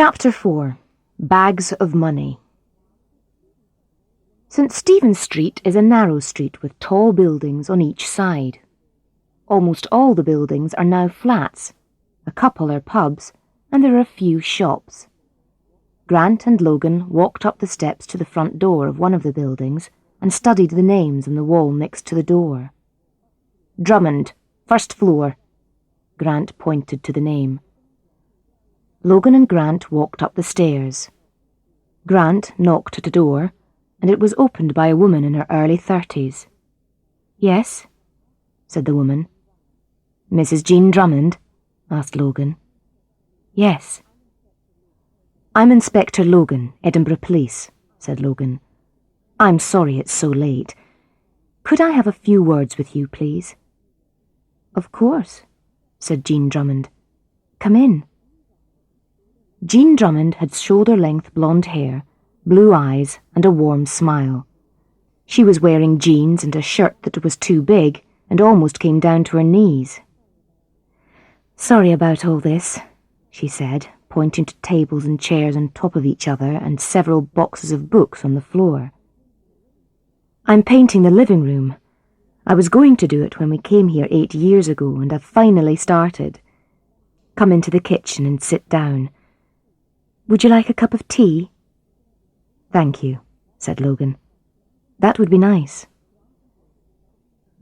Chapter 4. Bags of Money. St. Stephen's Street is a narrow street with tall buildings on each side. Almost all the buildings are now flats, a couple are pubs, and there are a few shops. Grant and Logan walked up the steps to the front door of one of the buildings and studied the names on the wall next to the door. Drummond, first floor. Grant pointed to the name. Logan and Grant walked up the stairs. Grant knocked at a door, and it was opened by a woman in her early 30s. "Yes?" said the woman. "Mrs. Jean Drummond?" asked Logan. "Yes." "I'm Inspector Logan, Edinburgh Police," said Logan. "I'm sorry it's so late. Could I have a few words with you, please?" "Of course," said Jean Drummond. "Come in." Jean Drummond had shoulder-length blonde hair, blue eyes, and a warm smile. She was wearing jeans and a shirt that was too big and almost came down to her knees. "Sorry about all this," she said, pointing to tables and chairs on top of each other and several boxes of books on the floor. "I'm painting the living room. I was going to do it when we came here 8 years ago, and I've finally started. Come into the kitchen and sit down. Would you like a cup of tea?" "Thank you," said Logan. "That would be nice."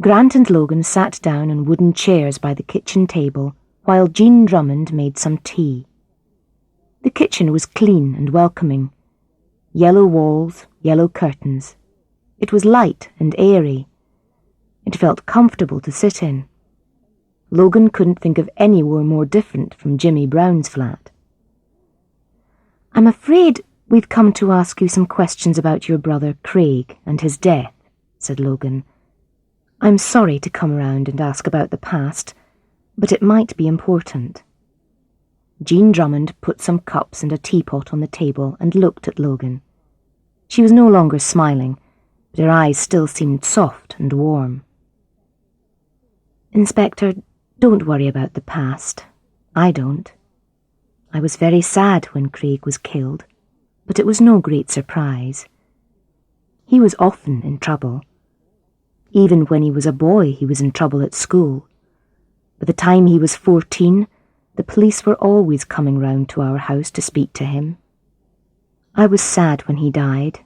Grant and Logan sat down on wooden chairs by the kitchen table while Jean Drummond made some tea. The kitchen was clean and welcoming. Yellow walls, yellow curtains. It was light and airy. It felt comfortable to sit in. Logan couldn't think of anywhere more different from Jimmy Brown's flat. "I'm afraid we've come to ask you some questions about your brother Craig and his death," said Logan. "I'm sorry to come around and ask about the past, but it might be important." Jean Drummond put some cups and a teapot on the table and looked at Logan. She was no longer smiling, but her eyes still seemed soft and warm. "Inspector, don't worry about the past. I don't. I was very sad when Craig was killed, but it was no great surprise. He was often in trouble. Even when he was a boy, he was in trouble at school. By the time he was 14, the police were always coming round to our house to speak to him. I was sad when he died.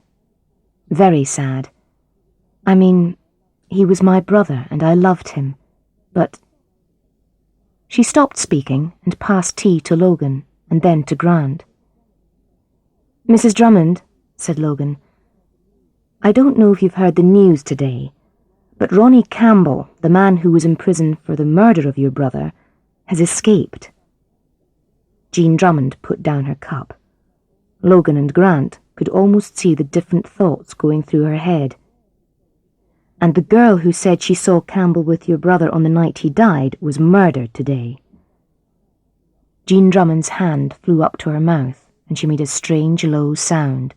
Very sad. I mean, he was my brother and I loved him, but—" She stopped speaking and passed tea to Logan and then to Grant. "Mrs. Drummond," said Logan, "I don't know if you've heard the news today, but Ronnie Campbell, the man who was in prison for the murder of your brother, has escaped." Jean Drummond put down her cup. Logan and Grant could almost see the different thoughts going through her head. "And the girl who said she saw Campbell with your brother on the night he died was murdered today." Jean Drummond's hand flew up to her mouth, and she made a strange low sound.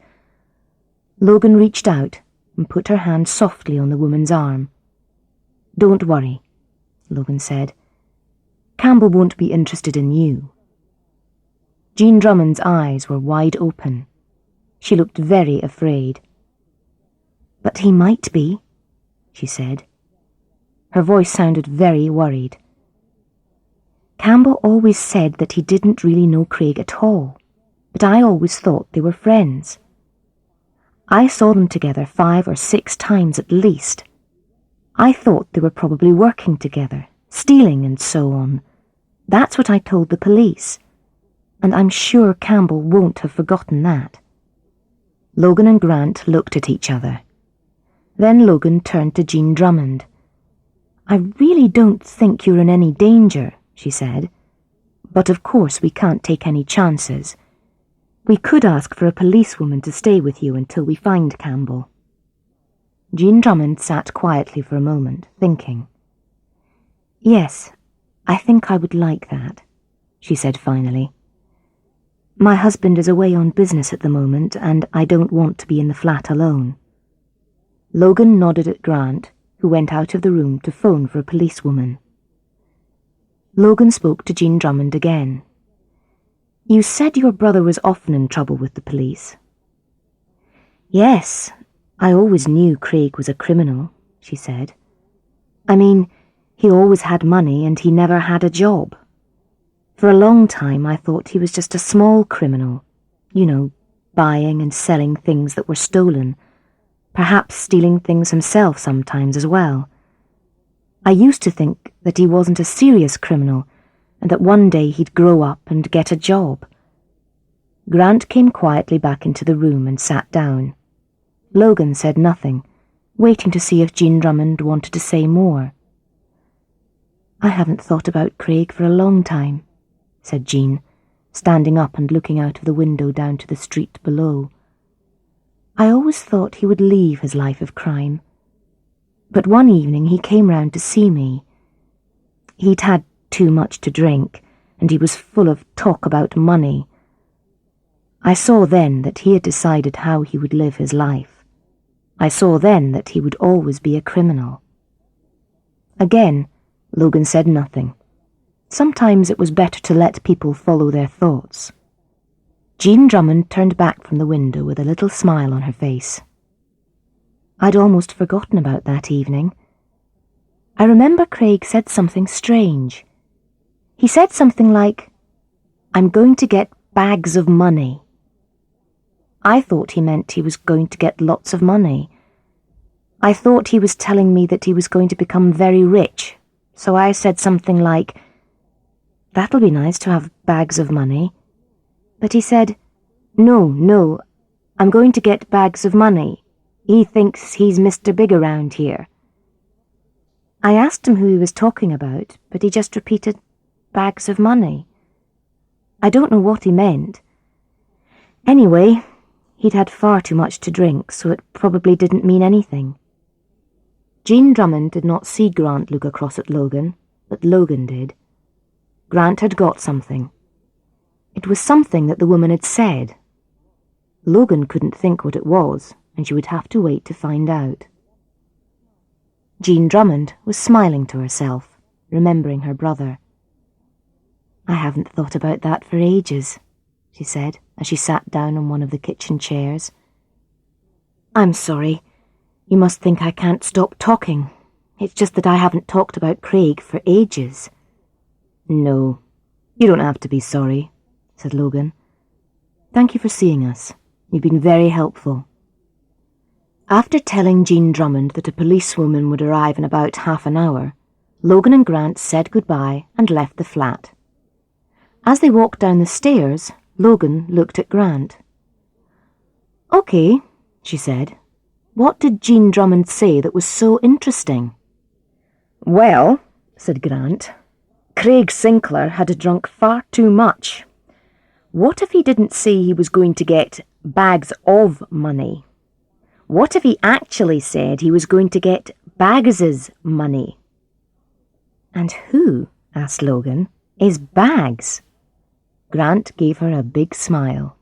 Logan reached out and put her hand softly on the woman's arm. "Don't worry," Logan said. "Campbell won't be interested in you." Jean Drummond's eyes were wide open. She looked very afraid. "But he might be," she said. Her voice sounded very worried. "Campbell always said that he didn't really know Craig at all, but I always thought they were friends. I saw them together 5 or 6 times at least. I thought they were probably working together, stealing and so on. That's what I told the police, and I'm sure Campbell won't have forgotten that." Logan and Grant looked at each other. Then Logan turned to Jean Drummond. "I really don't think you're in any danger," she said. "But of course we can't take any chances. We could ask for a policewoman to stay with you until we find Campbell." Jean Drummond sat quietly for a moment, thinking. "Yes, I think I would like that," she said finally. "My husband is away on business at the moment, and I don't want to be in the flat alone." Logan nodded at Grant, who went out of the room to phone for a policewoman. Logan spoke to Jean Drummond again. You said your brother was often in trouble with the police. Yes, I always knew Craig was a criminal, she said. I mean, he always had money and he never had a job. For a long time I thought he was just a small criminal, buying and selling things that were stolen, perhaps stealing things himself sometimes as well. I used to think that he wasn't a serious criminal and that one day he'd grow up and get a job. Grant came quietly back into the room and sat down. Logan said nothing, waiting to see if Jean Drummond wanted to say more. I haven't thought about Craig for a long time, said Jean, standing up and looking out of the window down to the street below. I always thought he would leave his life of crime. But one evening he came round to see me. He'd had too much to drink, and he was full of talk about money. I saw then that he had decided how he would live his life. I saw then that he would always be a criminal. Again, Logan said nothing. Sometimes it was better to let people follow their thoughts. Jean Drummond turned back from the window with a little smile on her face. I'd almost forgotten about that evening. I remember Craig said something strange. He said something like, "I'm going to get bags of money." I thought he meant he was going to get lots of money. I thought he was telling me that he was going to become very rich, so I said something like, "That'll be nice to have bags of money." But he said, No, I'm going to get bags of money. He thinks he's Mr. Big around here." I asked him who he was talking about, but he just repeated, "Bags of money." I don't know what he meant. Anyway, he'd had far too much to drink, so it probably didn't mean anything. Jean Drummond did not see Grant look across at Logan, but Logan did. Grant had got something. It was something that the woman had said. Logan couldn't think what it was, and she would have to wait to find out. Jean Drummond was smiling to herself, remembering her brother. "I haven't thought about that for ages," she said, as she sat down on one of the kitchen chairs. "I'm sorry. You must think I can't stop talking. It's just that I haven't talked about Craig for ages." "No, you don't have to be sorry," said Logan. "Thank you for seeing us. You've been very helpful." After telling Jean Drummond that a policewoman would arrive in about half an hour, Logan and Grant said goodbye and left the flat. As they walked down the stairs, Logan looked at Grant. "Okay," she said. "What did Jean Drummond say that was so interesting?" "Well," said Grant, "Craig Sinclair had drunk far too much. What if he didn't say he was going to get bags of money? What if he actually said he was going to get Bags's money?" "And who," asked Logan, "is Bags?" Grant gave her a big smile.